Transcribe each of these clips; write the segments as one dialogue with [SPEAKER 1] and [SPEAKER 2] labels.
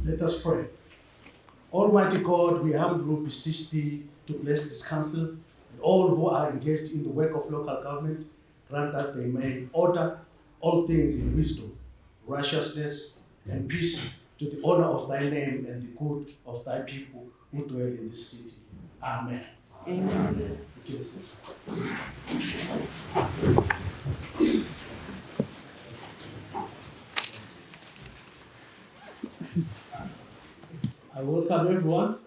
[SPEAKER 1] Let us pray. Almighty God, we humbly beseech thee to bless this council and all who are engaged in the work of local government. Grant that they may order all things in wisdom, righteousness, and peace to the honor of thy name and the good of thy people who dwell in this city. Amen.
[SPEAKER 2] Amen.
[SPEAKER 1] You can sit. I welcome everyone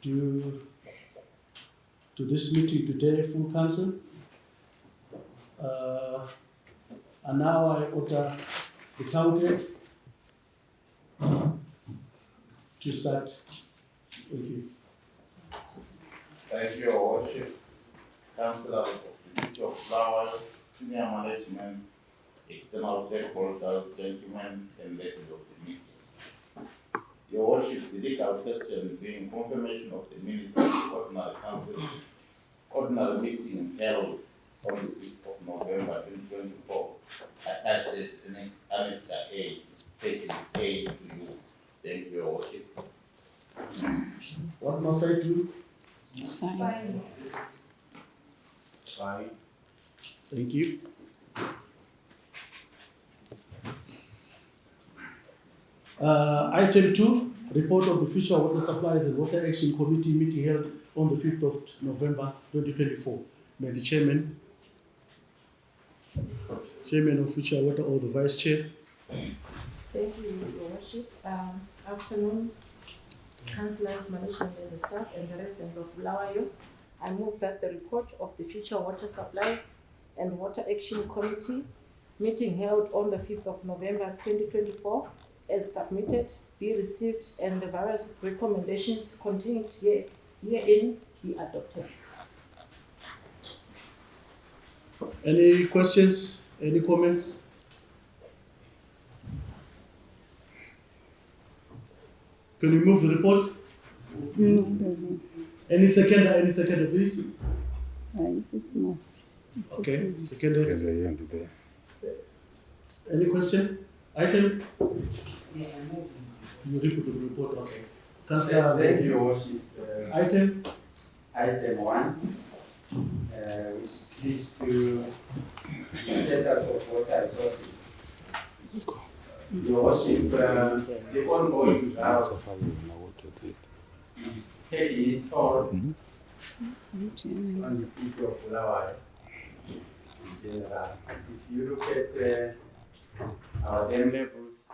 [SPEAKER 1] to this meeting today, full council. And now I order the town clerk to start. Thank you.
[SPEAKER 3] Thank you, Your Worship, Councillors of the City of Bulawayo, senior management, external stakeholders, gentlemen and ladies of the meeting. Your Worship, the legal question being confirmation of the minutes of the Ordinary Council, Ordinary meeting held on the 6th of November 2024, attached as Annexure A, pages A to you. Thank you, Your Worship.
[SPEAKER 1] What must I do?
[SPEAKER 2] Sign.
[SPEAKER 3] Fine.
[SPEAKER 1] Thank you. Item 2, report of the Future Water Supplies and Water Action Committee meeting held on the 5th of November 2024. May the chairman of Future Water or the vice chair.
[SPEAKER 2] Thank you, Your Worship. Afternoon, councillors, management and the staff and the residents of Bulawayo. I move that the report of the Future Water Supplies and Water Action Committee meeting held on the 5th of November 2024 as submitted be received and the various recommendations contained herein be adopted.
[SPEAKER 1] Any questions? Any comments? Can you move the report?
[SPEAKER 4] No.
[SPEAKER 1] Any seconder, please?
[SPEAKER 4] It's not.
[SPEAKER 1] Okay, seconder.
[SPEAKER 5] There's a hand there.
[SPEAKER 1] Any question? Item? You read the report also. Councillor,
[SPEAKER 6] Thank you, Your Worship.
[SPEAKER 1] Item?
[SPEAKER 6] Item 1, which speaks to the status of water resources. Your Worship, the ongoing drought is heavily installed on the city of Bulawayo in general. If you look at our dam levels,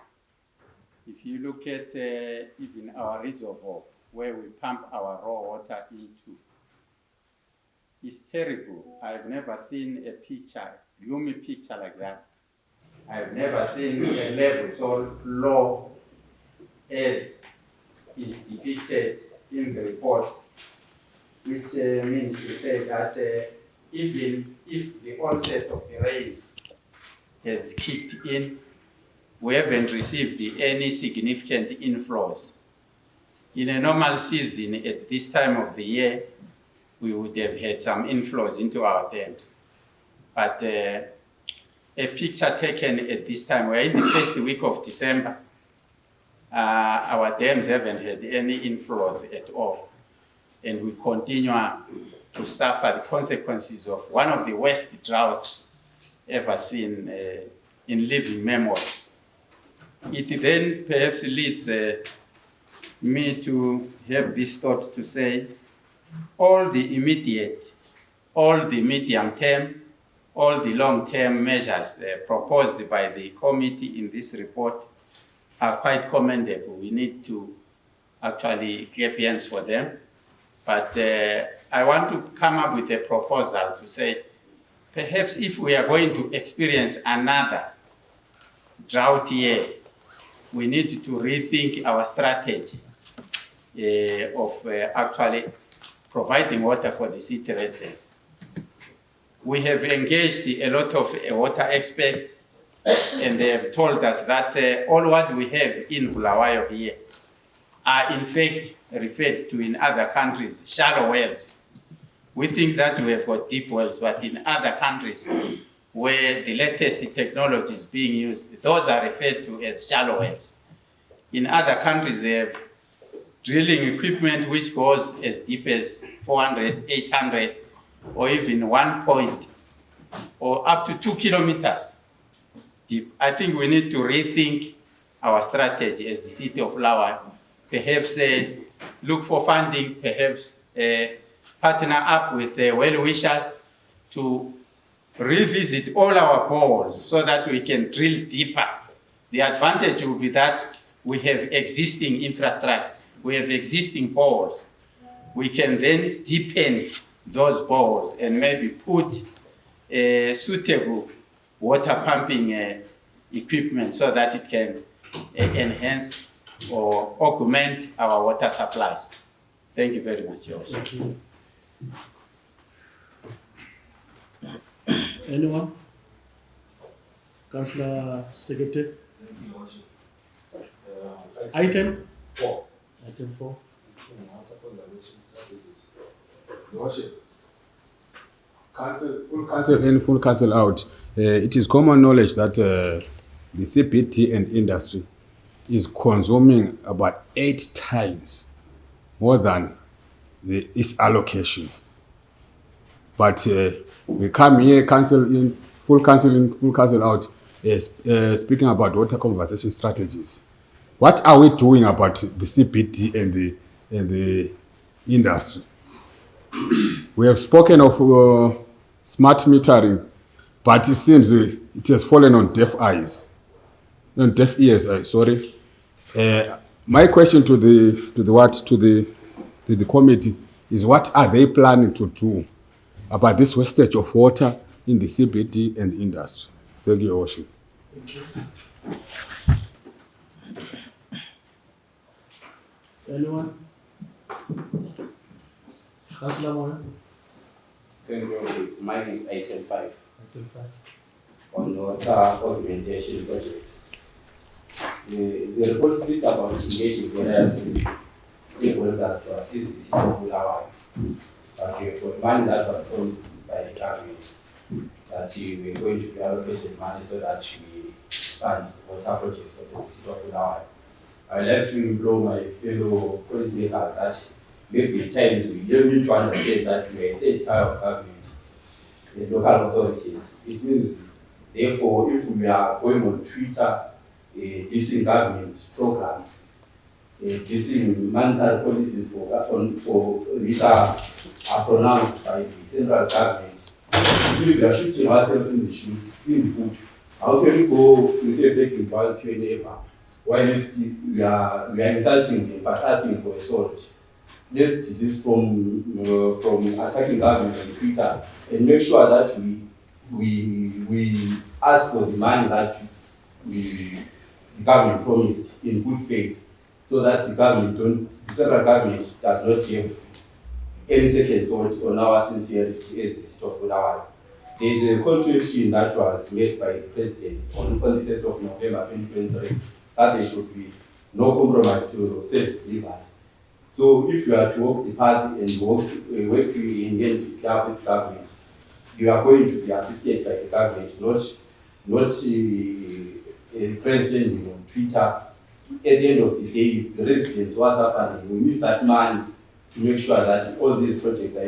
[SPEAKER 6] if you look at even our reservoir where we pump our raw water into, it's terrible. I've never seen a picture, gloomy picture like that. I've never seen a level so low as is depicted in the report, which means to say that even if the onset of the rains has kicked in, we haven't received any significant inflows. In a normal season, at this time of the year, we would have had some inflows into our dams. But a picture taken at this time, we're in the first week of December, our dams haven't had any inflows at all. And we continue to suffer the consequences of one of the worst droughts ever seen in living memory. It then perhaps leads me to have this thought to say, all the immediate, all the medium term, all the long-term measures proposed by the committee in this report are quite commendable. We need to actually clap hands for them. But I want to come up with a proposal to say, perhaps if we are going to experience another drought year, we need to rethink our strategy of actually providing water for the city residents. We have engaged a lot of water experts, and they have told us that all what we have in Bulawayo here are in fact referred to in other countries, shallow wells. We think that we have got deep wells, but in other countries where the latest technology is being used, those are referred to as shallow wells. In other countries, they have drilling equipment which goes as deep as 400, 800, or even 1 point, or up to 2 kilometers deep. I think we need to rethink our strategy as the city of Bulawayo. Perhaps look for funding, perhaps partner up with well-wishers to revisit all our boreholes so that we can drill deeper. The advantage will be that we have existing infrastructure, we have existing boreholes. We can then deepen those boreholes and maybe put suitable water pumping equipment so that it can enhance or augment our water supplies. Thank you very much, George.
[SPEAKER 1] Thank you. Anyone? Councillor Secretary? Item?
[SPEAKER 5] 4.
[SPEAKER 1] Item 4.
[SPEAKER 5] Water conservation strategies. Your Worship, full council in, full council out. It is common knowledge that the CBD and industry is consuming about 8 times more than its allocation. But we come here, council in, full council out, speaking about water conservation strategies. What are we doing about the CBD and the industry? We have spoken of smart metering, but it seems it has fallen on deaf ears. Sorry. My question to the committee is, what are they planning to do about this wastage of water in the CBD and the industry? Thank you, Your Worship.
[SPEAKER 1] Thank you. Anyone? Councillor Moya?
[SPEAKER 7] Thank you, Your Worship. Mine is item 5
[SPEAKER 1] Item 5.
[SPEAKER 7] on water augmentation projects. The report speaks about engaging various stakeholders to assist the city of Bulawayo. But we have got money that was promised by the government that we are going to be allocated money so that we fund water projects for the city of Bulawayo. I would like to implore my fellow policymakers that maybe at times we don't need to understand that we are a third tier of government, the local authorities. It means, therefore, if we are going on Twitter, dissing government programs, dissing monetary policies for which are pronounced by the central government, it means we are shooting ourselves in the foot. How can we go with a begging bowl to a neighbor while we are insulting them but asking for a salt? Let's desist from attacking government on Twitter and make sure that we ask for the money that the government promised in good faith, so that the central government does not have any second thought on our sincerity as the city of Bulawayo. There is a call to action that was made by the President on the 1st of November 2023 that there should be no compromise to self-delivery. So if you are to walk the path and work to engage with government, you are going to be assisted by the government, not president on Twitter. At the end of the day, the residents who are suffering. We need that money to make sure that all these projects are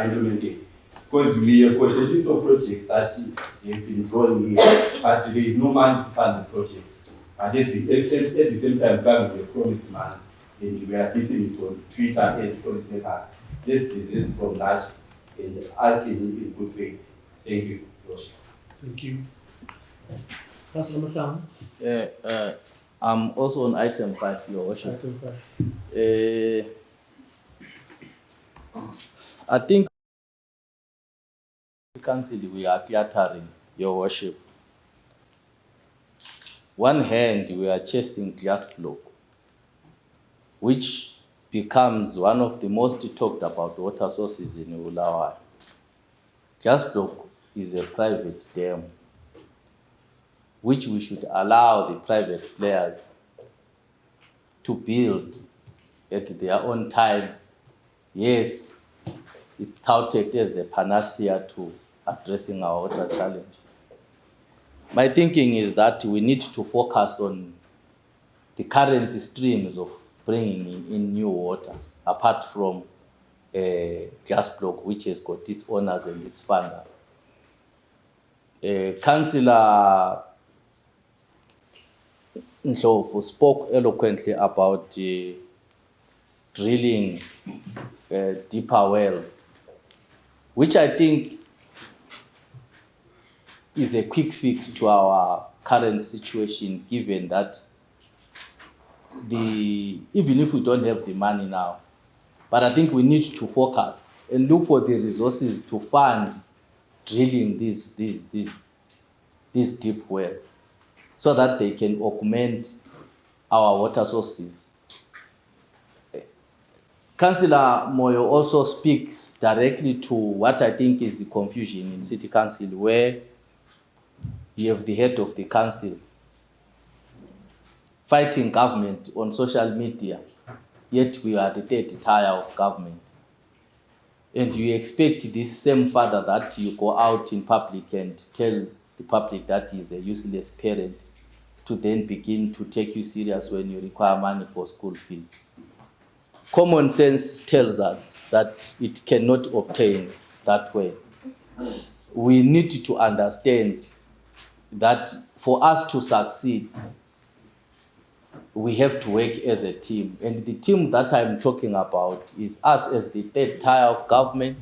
[SPEAKER 7] implemented. Because we have got a list of projects that have been drawn here, but there is no money to fund the projects. But at the same time, government has promised money, and we are dissing it on Twitter as policymakers. Let's desist from that and ask in good faith. Thank you, Josh.
[SPEAKER 1] Thank you. Councillor Matham?
[SPEAKER 8] I'm also on item 5, Your Worship.
[SPEAKER 1] Item 5.
[SPEAKER 8] I think Council, we are cluttering, Your Worship. One hand, we are chasing glass block, which becomes one of the most talked about water sources in Bulawayo. Glass block is a private dam, which we should allow the private players to build at their own time. Yes, it's touted as the panacea to addressing our water challenge. My thinking is that we need to focus on the current streams of bringing in new water, apart from gas block, which has got its owners and its funders. Councillor Ndlovu spoke eloquently about drilling deeper wells, which I think is a quick fix to our current situation, given that even if we don't have the money now, but I think we need to focus and look for the resources to fund drilling these deep wells so that they can augment our water sources. Councillor Moyo also speaks directly to what I think is the confusion in City Council, where you have the head of the council fighting government on social media, yet we are the third tier of government. And you expect this same father that you go out in public and tell the public that he is a useless parent to then begin to take you serious when you require money for school fees. Common sense tells us that it cannot obtain that way. We need to understand that for us to succeed, we have to work as a team. And the team that I'm talking about is us as the third tier of government,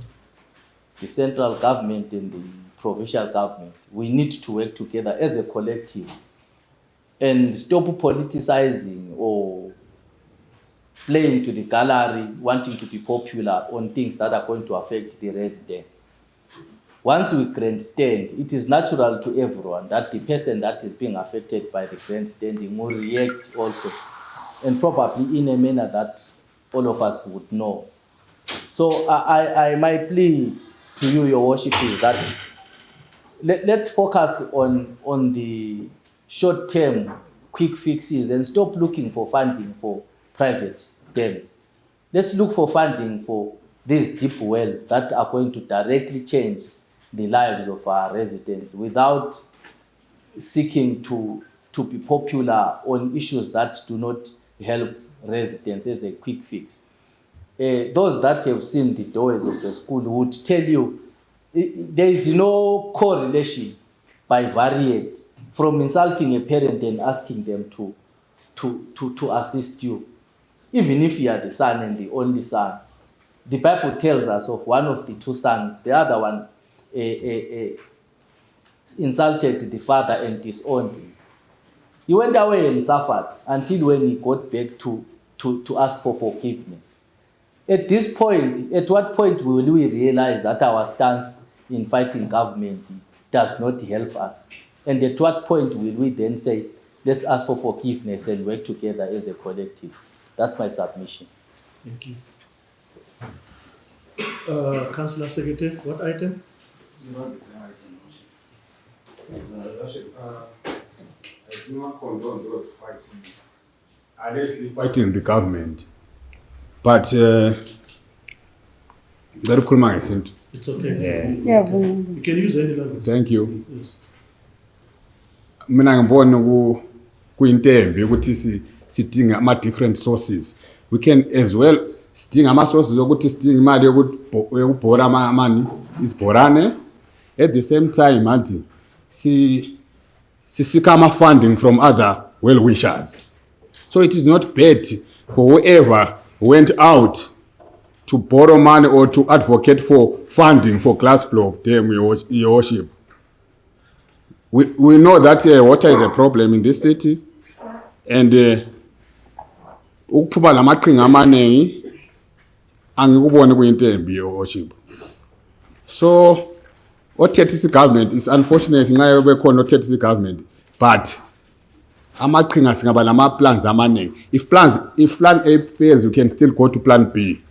[SPEAKER 8] the central government and the provincial government. We need to work together as a collective and stop politicizing or playing to the gallery, wanting to be popular on things that are going to affect the residents. Once we grandstand, it is natural to everyone that the person that is being affected by the grandstanding will react also, and probably in a manner that all of us would know. So my plea to you, Your Worship, is that let's focus on the short-term quick fixes and stop looking for funding for private dams. Let's look for funding for these deep wells that are going to directly change the lives of our residents without seeking to be popular on issues that do not help residents as a quick fix. Those that have seen the doors of the school would tell you there is no correlation by variate from insulting a parent and asking them to assist you, even if you are the son and the only son. The Bible tells us of one of the two sons, the other one insulted the father and disowned him. He went away and suffered until when he got back to ask for forgiveness. At this point, at what point will we realize that our stance in fighting government does not help us? And at what point will we then say, let's ask for forgiveness and work together as a collective? That's my submission.
[SPEAKER 1] Thank you. Councillor Secretary, what item?
[SPEAKER 5] I do not condone those fighting, allegedly fighting the government. But
[SPEAKER 1] It's okay.
[SPEAKER 4] Yeah,
[SPEAKER 1] You can use any language.
[SPEAKER 5] Thank you.
[SPEAKER 1] Yes.
[SPEAKER 5] Mina ngibona kuyintembi ukuthi sidinga ama different sources. We can as well sidinga ama sources ukuthi sidinga imali yokubhora amani isibhorane. At the same time anti sisika ama funding from other well wishers. So it is not bad for whoever went out to borrow money or to advocate for funding for glass block dam, Your Worship. We know that water is a problem in this city, and ukuphuma lamaqhinga amaningi angikuboni kuyintembi, Your Worship. So othethe government is unfortunate nxa bekhona othethe government, but amaqhinga singaba lama plans amaningi. If plan A fails, you can still go to plan B.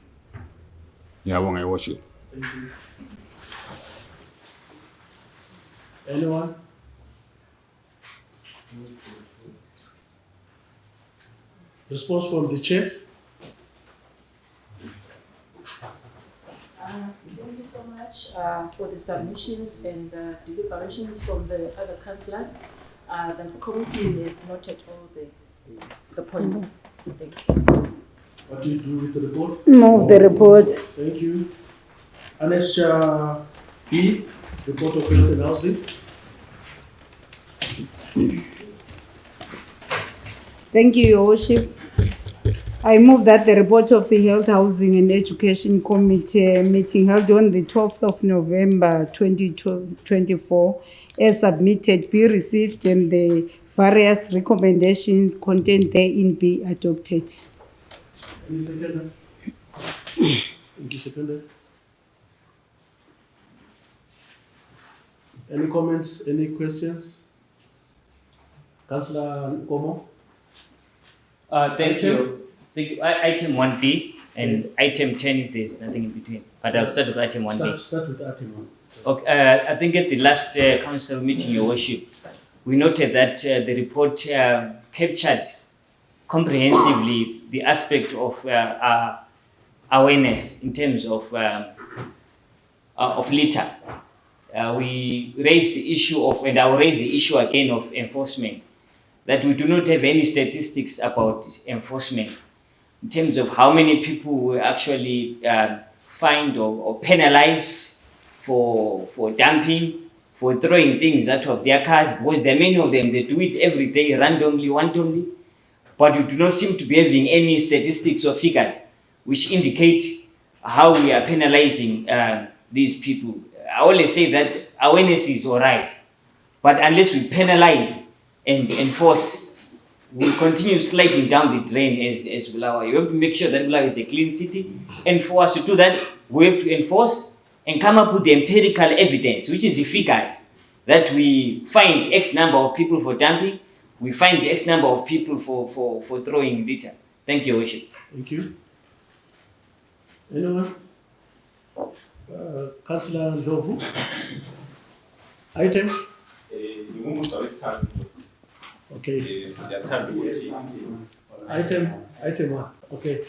[SPEAKER 5] Ngiyabonga, Your Worship.
[SPEAKER 1] Thank you. Anyone? Response from the chair?
[SPEAKER 2] Thank you so much for the submissions and deliberations from the other councillors. The committee has noted all the the points. Thank you.
[SPEAKER 1] What do you do with the report?
[SPEAKER 4] Move the report.
[SPEAKER 1] Thank you. Annex B, report of health and housing.
[SPEAKER 4] Thank you, Your Worship. I move that the report of the Health, Housing and Education Committee meeting held on the 12th of November 2024 as submitted be received and the various recommendations contained therein be adopted.
[SPEAKER 1] Any seconder? Thank you, seconder. Any comments, any questions? Councillor Nkomo?
[SPEAKER 9] Thank you. Thank you. Item 1B and item 10 if there's nothing in between. But I'll start with item 1B.
[SPEAKER 1] Start with item 1.
[SPEAKER 9] Okay, I think at the last council meeting, Your Worship, we noted that the report captured comprehensively the aspect of awareness in terms of litter. We raised the issue of, and I'll raise the issue again of enforcement, that we do not have any statistics about enforcement in terms of how many people were actually fined or penalized for dumping, for throwing things out of their cars, because there are many of them, they do it every day, randomly, wantonly, but we do not seem to be having any statistics or figures which indicate how we are penalizing these people. I always say that awareness is all right, but unless we penalize and enforce, we continue sliding down the drain as Bulawayo. You have to make sure that Bulawayo is a clean city, and for us to do that, we have to enforce and come up with the empirical evidence, which is the figures, that we find X number of people for dumping, we find X number of people for throwing litter. Thank you, Your Worship.
[SPEAKER 1] Thank you. Anyone? Councillor Ndlovu? Item? Okay. Item 1. Okay.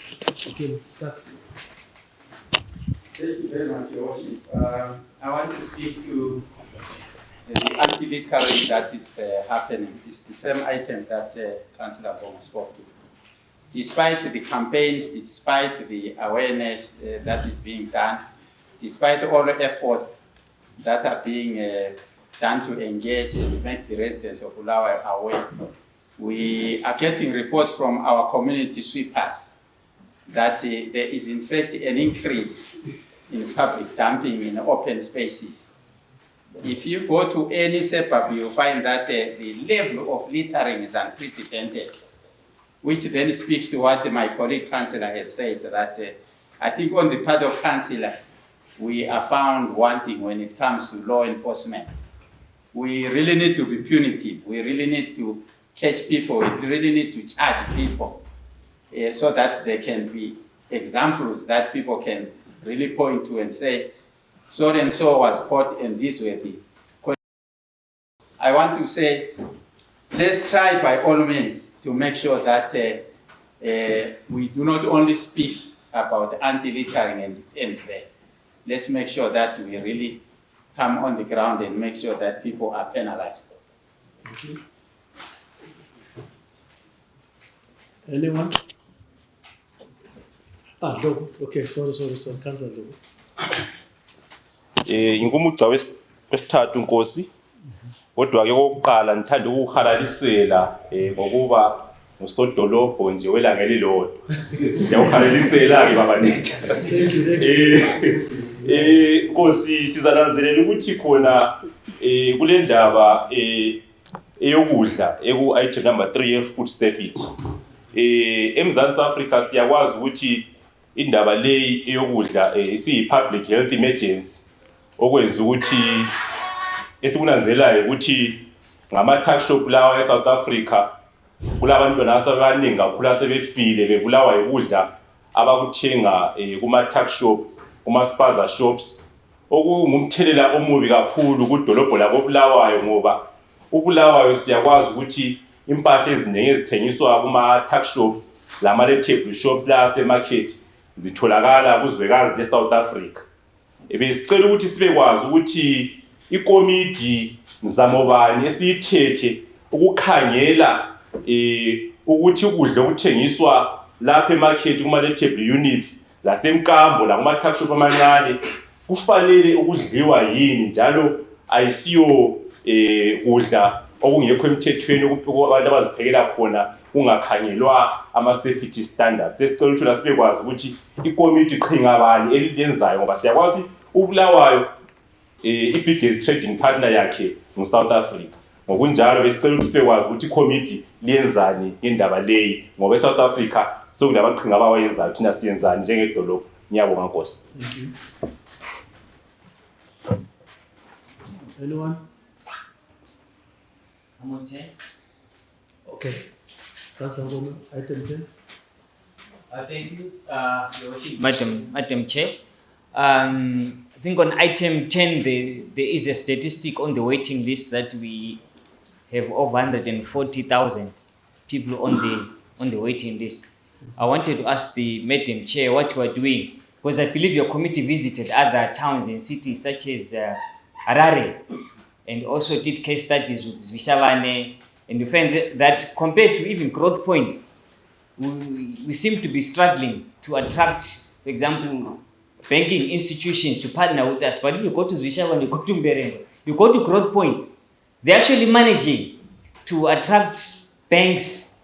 [SPEAKER 1] Okay, let's start.
[SPEAKER 6] Thank you very much, Your Worship. I want to speak to the anti-littering that is happening. It's the same item that Councillor Bomo spoke to. Despite the campaigns, despite the awareness that is being done, despite all the efforts that are being done to engage and make the residents of Bulawayo aware, we are getting reports from our community sweepers that there is in fact an increase in public dumping in open spaces. If you go to any suburb, you'll find that the level of littering is unprecedented, which then speaks to what my colleague councillor has said, that I think on the part of councillor, we are found wanting when it comes to law enforcement. We really need to be punitive. We really need to catch people. We really need to charge people so that there can be examples that people can really point to and say, so and so was caught and this were the questions. I want to say, let's try by all means to make sure that we do not only speak about anti-littering and it ends there. Let's make sure that we really come on the ground and make sure that people are penalized.
[SPEAKER 1] Thank you. Anyone? Ndlovu. Okay, sorry, Councillor Ndlovu.
[SPEAKER 10] Ngumugca wesithathu Nkosi, kodwa ke okokuqala ngithanda ukuhalalisela ngokuba ngusodolobho nje welanga elilodwa. Siyawuhalalisela ke baba Netha. Nkosi sizananzelela ukuthi khona kule ndaba eyokudla eku item number 3 food safety. eMzansi Africa siyakwazi ukuthi indaba leyi eyokudla isiyi public health emergency okwenza ukuthi esikunanzelayo ukuthi ngama tuck shop lawa eSouth Africa kulabantwana asebaningi kakhulu asebefile bebulawa ukudla abakuthenga kuma tuck shop kuma spaza shops okungumthelela omubi kakhulu kudolobho labo Bulawayo ngoba uBulawayo siyakwazi ukuthi impahla eziningi ezithengiswa kuma tuck shop lama table shops la semarket zitholakala kuzwekazi leSouth Africa. Besicela ukuthi sibekwazi ukuthi ikomidi mzamobani esiyithethe ukukhangela ukuthi ukudla okuthengiswa lapha emarket kuma-lettable units lasemkambo lakuma-tuck shop amancane kufanele ukudliwa yini njalo ayisiyo kudla okungekho emthethweni abantu abaziphekela khona kungakhangelwa ama-safety standards. Sesicela ukuthi la sibekwazi ukuthi ikomiti qhinga bani elilenzayo ngoba siyakwazi uBulawayo i-biggest trading partner yakhe ngu-South Africa. Ngokunjalo besicela ukuthi sibekwazi ukuthi ikomiti liyenzani ngendaba leyi ngoba eSouth Africa sekunabaqhinga abawayenzayo thina siyenzani njengedolobha. Ngiyabonga Nkosi.
[SPEAKER 1] Thank you. Anyone? Okay. Councillor Ngoma, item 10.
[SPEAKER 9] Thank you, Your Worship. Madam Chair. I think on item 10, there is a statistic on the waiting list that we have over 140,000 people on the waiting list. I wanted to ask the Madam Chair what you are doing, because I believe your committee visited other towns and cities such as Harare, and also did case studies with Zvishavane, and you find that compared to even growth points, we seem to be struggling to attract, for example, banking institutions to partner with us. But if you go to Zvishavane, you go to Mberenge, you go to growth points, they're actually managing to attract banks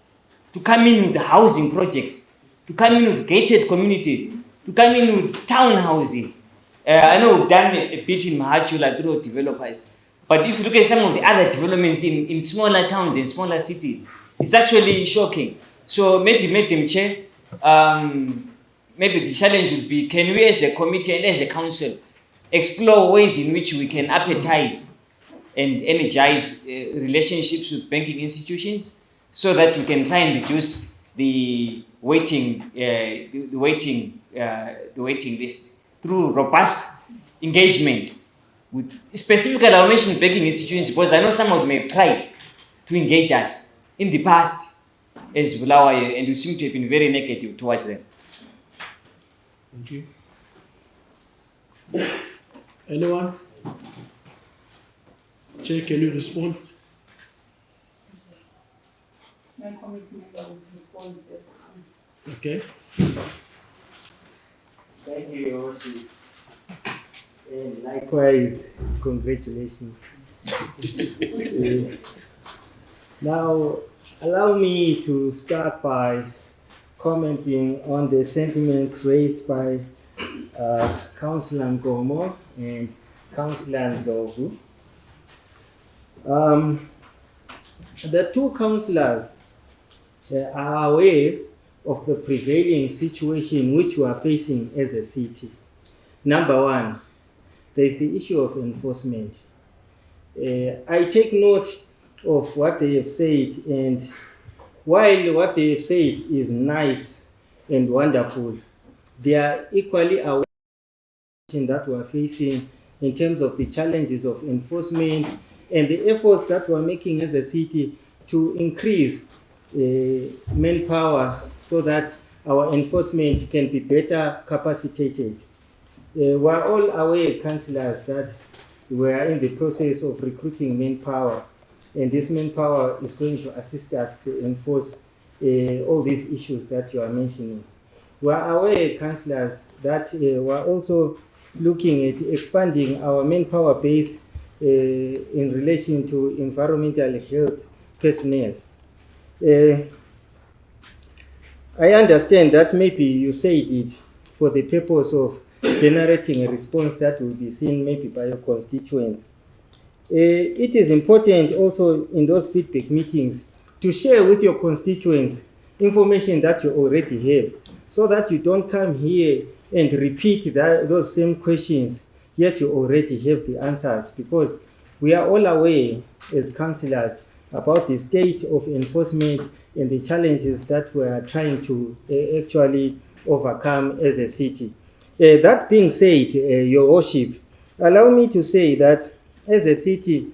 [SPEAKER 9] to come in with housing projects, to come in with gated communities, to come in with townhouses. I know we've done a bit in Mahachula through developers, but if you look at some of the other developments in smaller towns and smaller cities, it's actually shocking. So maybe, Madam Chair, maybe the challenge would be, can we as a committee and as a council explore ways in which we can appetize and energize relationships with banking institutions so that we can try and reduce the waiting list through robust engagement with specifically I mentioned banking institutions because I know some of them have tried to engage us in the past as Bulawayo, and we seem to have been very negative towards them.
[SPEAKER 1] Thank you. Anyone? Chair, can you respond?
[SPEAKER 4] My committee member will respond.
[SPEAKER 1] Okay.
[SPEAKER 11] Thank you, Your Worship. And likewise, congratulations. Now, allow me to start by commenting on the sentiments raised by Councillor Ngomo and Councillor Ndlovu. The two councillors are aware of the prevailing situation which we are facing as a city. Number one, there is the issue of enforcement. I take note of what they have said, and while what they have said is nice and wonderful, they are equally aware that we are facing in terms of the challenges of enforcement and the efforts that we are making as a city to increase manpower so that our enforcement can be better capacitated. We are all aware, councillors, that we are in the process of recruiting manpower, and this manpower is going to assist us to enforce all these issues that you are mentioning. We are aware, councillors, that we are also looking at expanding our manpower base in relation to environmental health personnel. I understand that maybe you said it for the purpose of generating a response that will be seen maybe by your constituents. It is important also in those feedback meetings to share with your constituents information that you already have, so that you don't come here and repeat those same questions, yet you already have the answers, because we are all aware as councillors about the state of enforcement and the challenges that we are trying to actually overcome as a city. That being said, Your Worship, allow me to say that as a city,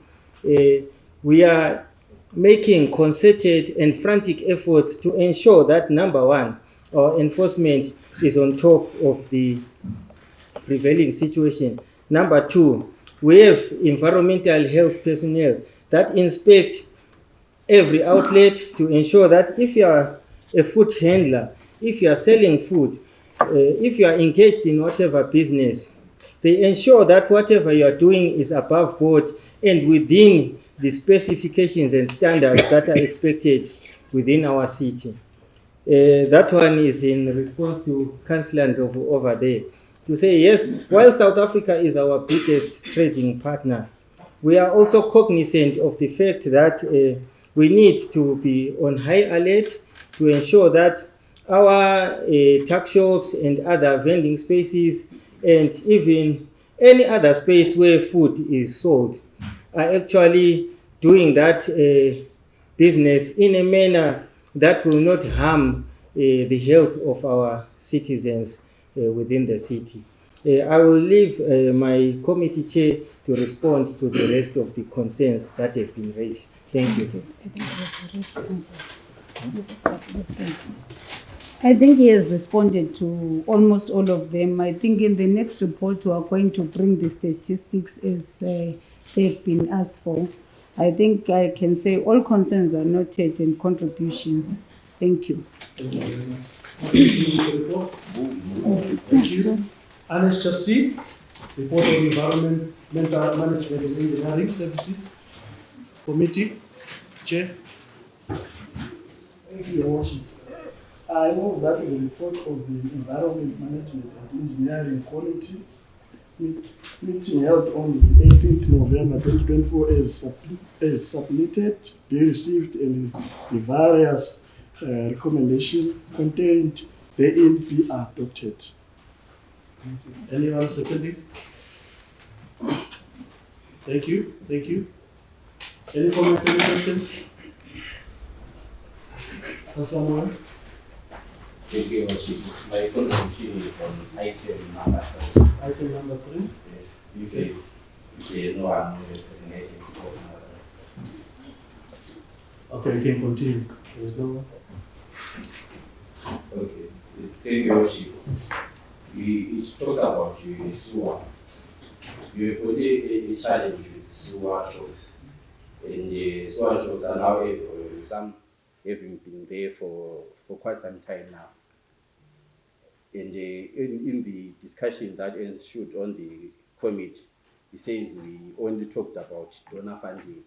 [SPEAKER 11] we are making concerted and frantic efforts to ensure that, number one, our enforcement is on top of the prevailing situation. Number two, we have environmental health personnel that inspect every outlet to ensure that if you are a food handler, if you are selling food, if you are engaged in whatever business, they ensure that whatever you are doing is above board and within the specifications and standards that are expected within our city. That one is in response to Councillor over there to say, yes, while South Africa is our biggest trading partner, we are also cognizant of the fact that we need to be on high alert to ensure that our tuck shops and other vending spaces and even any other space where food is sold are actually doing that business in a manner that will not harm the health of our citizens within the city. I will leave my committee chair to respond to the rest of the concerns that have been raised. Thank you.
[SPEAKER 4] I think he has responded to almost all of them. I think in the next report we are going to bring the statistics as they've been asked for. I think I can say all concerns are noted and contributions. Thank you.
[SPEAKER 1] Thank you very much. Thank you. Annex C, report of environmental management and engineering services committee. Chair.
[SPEAKER 12] Thank you, Your Worship. I move that the report of the Environment Management and Engineering Committee meeting held on the 18th November 2024 as submitted be received and the various recommendations contained therein be adopted.
[SPEAKER 1] Anyone seconding? Thank you. Thank you. Any comments, any questions? Councillor Moore?
[SPEAKER 7] Thank you, Your Worship. My contribution is on item number 3.
[SPEAKER 1] Item number 3.
[SPEAKER 7] Yes, if there is no one who is designated for number 3.
[SPEAKER 1] Okay, you can continue. There's no one.
[SPEAKER 7] Okay, thank you, Your Worship. It talks about sewer. You have got a challenge with sewer trucks. And sewer trucks are now some having been there for quite some time now. And in the discussion that ensued on the committee, he says we only talked about donor funding.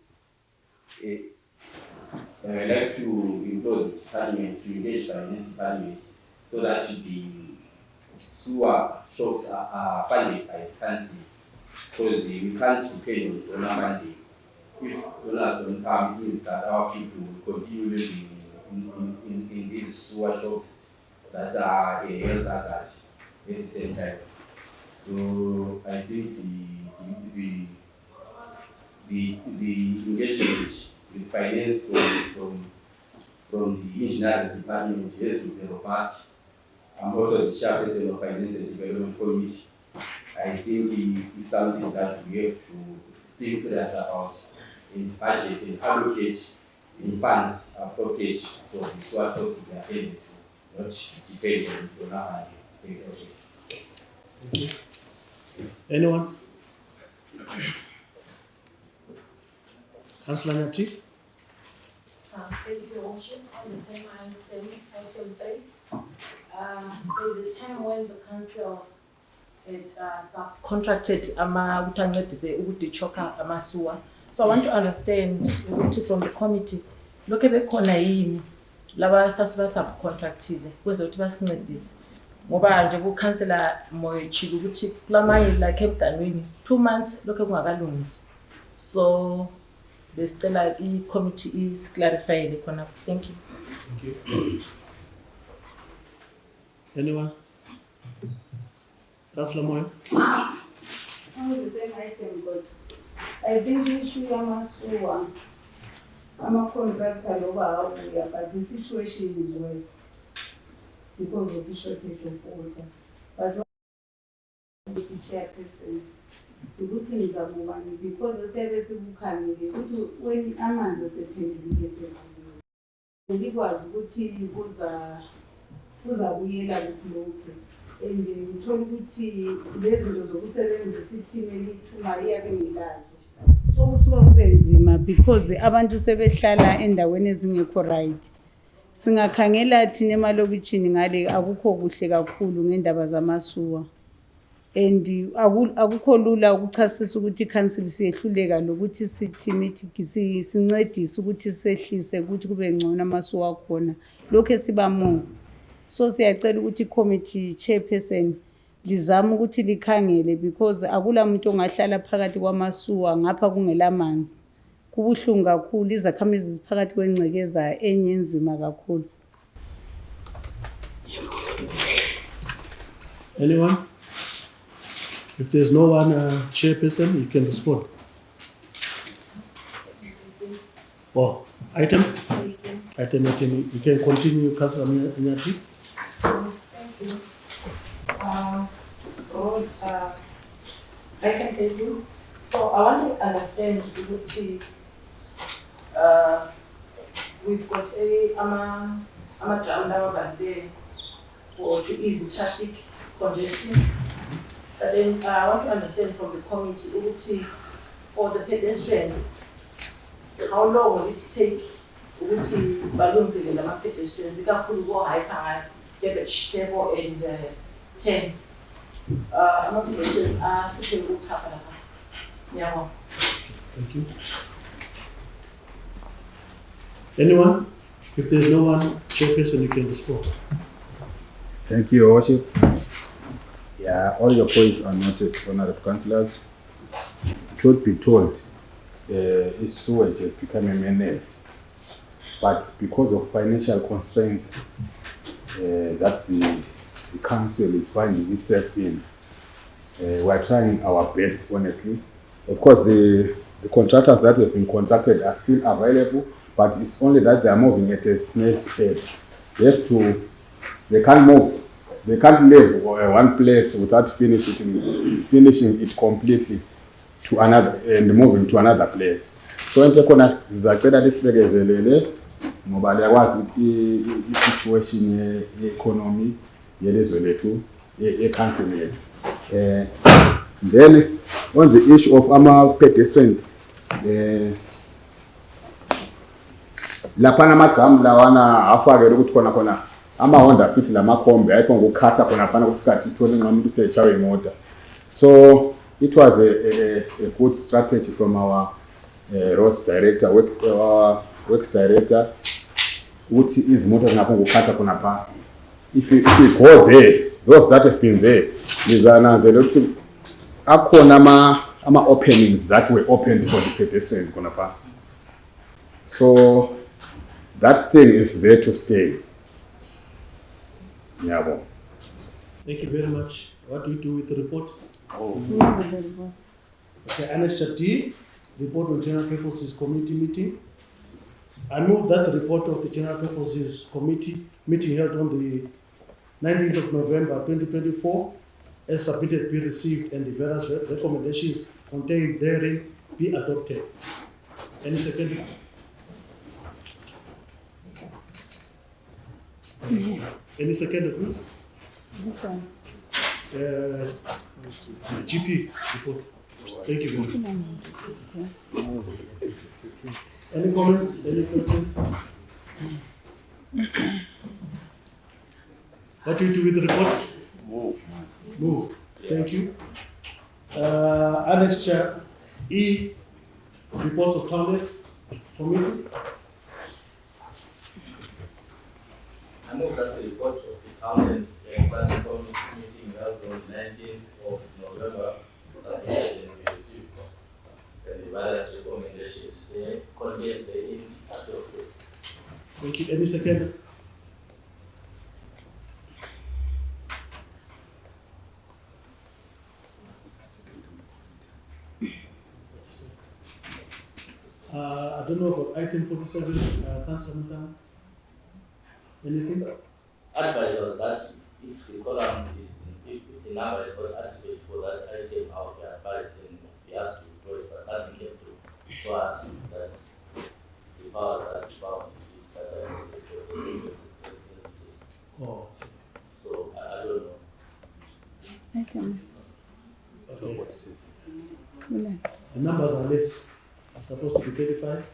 [SPEAKER 7] I'd like to implore the department to engage finance department so that the sewer shops are funded by the council, because we can't depend on donor funding. If donors don't come, it means that our people will continue living in these sewer shops that are a health hazard at the same time. So I think the engagement with finance from the engineering department has to be robust. I'm also the chairperson of Finance and Development Committee. I think it's something that we have to think serious about in budget and allocate the funds appropriate for the sewer to be attended to, not depend on donor funding.
[SPEAKER 1] Thank you. Anyone? Councillor Nyati?
[SPEAKER 2] Thank you, Your Worship. On the same item 3. There's a time when the council had subcontracted ukuthi ukudichoka amasuwa. So I want to understand from the committee, lokho bekhona yini laba sasiba subcontractile kwenza ukuthi basincedise. Ngoba nje ku-councillor Moyechile ukuthi kulamanye like ebudalweni 2 months lokho kungakalungiswa. So besicela i-committee is clarified khona. Thank you.
[SPEAKER 1] Thank you. Anyone? Councillor Moyo?
[SPEAKER 4] On the same item, because I think the issue Yamasuwa, I'm a contractor over here, but the situation is worse because of the shortage of water. But what the chairperson, the good thing is because the service when amanzi asephelile esephelile ndikwazi ukuthi kuzabuyela kulokho. And ngithola ukuthi lezi zinto zokusebenzisa ithini elithuma iyabe ngilazo. So kusuka kube nzima because abantu sebehlala endaweni ezingekho right. Singakhangela thina emalokitshini ngale akukho kuhle kakhulu ngendaba zamasuwa. And akukho lula ukuchasisa ukuthi council siyehluleka lokuthi sithi sincedise ukuthi sehlise ukuthi kube ngcono amasuwa akhona. Lokho sibamo. So siyacela ukuthi committee chairperson lizama ukuthi likhangele because akula muntu ongahlala phakathi kwamasuwa ngapha kungela manzi. Kubuhlungu kakhulu izakhamizi ziphakathi kwengcekeza enye enzima kakhulu.
[SPEAKER 1] Anyone? If there's no one chairperson, you can respond. Oh, item? Item, you can continue, Councillor Nyati.
[SPEAKER 2] Thank you. Road, I can tell you. So I want to understand we've got a jam down there to ease the traffic congestion. But then I want to understand from the committee for the pedestrians, how long will it take ukuthi balungile lama pedestrians ikakhulu ko hyper debit table and 10 ama pedestrians are futhi ukukhapha lapha. Ngiyabonga.
[SPEAKER 1] Thank you. Anyone? If there's no one, chairperson, you can respond.
[SPEAKER 5] Thank you, Your Worship. Yeah, all your points are noted, honorable councillors. Truth be told, sewage has become a menace. But because of financial constraints that the council is finding itself in, we are trying our best, honestly. Of course, the contractors that have been contracted are still available, but it's only that they are moving at a snail's pace. They can't move. They can't leave one place without finishing it completely to another and moving to another place. So nje khona sizacela lisibekezelele ngoba liyakwazi i-situation ye-economy yelizwe lethu e-council yethu. Then on the issue of ama-pedestrian lapha namagama lawana afakele ukuthi khona ama-Honda Fit lamakhombe ayikho ngokukhatha khona phana kusikhathi ithole nqamuntu sechawe imota. So it was a good strategy from our roads director, works director. Ukuthi izimoto zingapho ngokukhatha khona phana. If you go there, those that have been there, ngizananzela ukuthi akhona ama openings that were opened for the pedestrians khona phana. So that thing is there to stay. Yeah.
[SPEAKER 1] Thank you very much. What do you do with the report? Okay, Annexure D, report on General Purposes Committee meeting. I move that the report of the General Purposes Committee meeting held on the 19th of November 2024 as submitted be received and the various recommendations contained therein be adopted. Any second? Any second, please? GP report. Thank you very much. Any comments? Any questions? What do you do with the report? Move. Thank you. Annexure E, reports of townlets committee.
[SPEAKER 8] I move that the report of the townlets planning committee meeting held on 19th of November and be received. And the various recommendations contained in adopted.
[SPEAKER 1] Thank you. Any second? I don't know about item 47, Councillor Muthan. Anything?
[SPEAKER 8] Advice was that if the column is, if the number is not adequate for that item out there, advice then he has to withdraw it, but nothing came through. So I assume that the power that found it, that
[SPEAKER 1] Oh.
[SPEAKER 8] So I don't know.
[SPEAKER 1] Okay. The numbers are less. are supposed to be 35.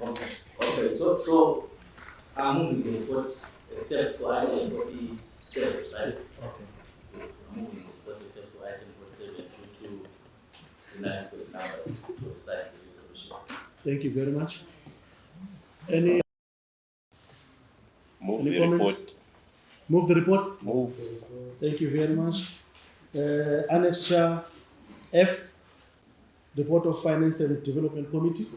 [SPEAKER 8] Okay, so I'm moving the report except for item 47, right?
[SPEAKER 1] Okay.
[SPEAKER 8] Yes, I'm moving the report except for item 47 due to inadequate numbers to decide the resolution.
[SPEAKER 1] Thank you very much. Any
[SPEAKER 10] Move
[SPEAKER 1] Any
[SPEAKER 10] the
[SPEAKER 1] comments?
[SPEAKER 10] report.
[SPEAKER 1] move the report?
[SPEAKER 10] Move.
[SPEAKER 1] Thank you very much. Annexure F, report of Finance and Development Committee.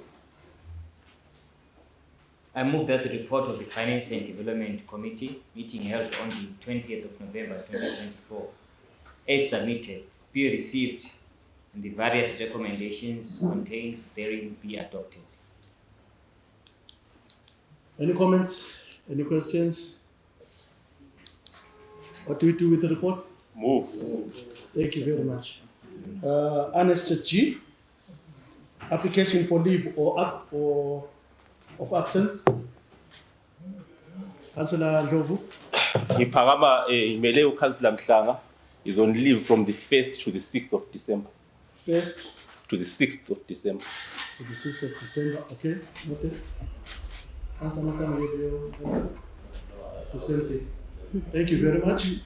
[SPEAKER 9] I move that the report of the Finance and Development Committee, meeting held on the 20th of November 2024, as submitted, be received, and the various recommendations contained therein be adopted.
[SPEAKER 1] Any comments? Any questions? What do we do with the report?
[SPEAKER 10] Move.
[SPEAKER 1] Thank you very much. Annexure G, application for leave or of absence. Councillor Ndlovu.
[SPEAKER 10] Iphakama imele uCouncillor Mhlanga is on leave from the 1st to the 6th of December.
[SPEAKER 1] 1st
[SPEAKER 10] To the 6th of December.
[SPEAKER 1] to the 6th of December. Okay, noted. Councillor Mhlanga, it's the same thing. Thank you very much.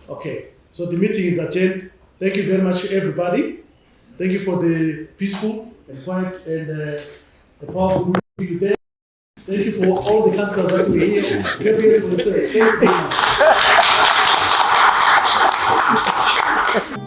[SPEAKER 1] Okay, so the meeting is adjourned. Thank you very much, everybody. Thank you for the peaceful and quiet and the powerful meeting today. Thank you for all the councillors that were here. Clap here for yourselves. Thank you very much.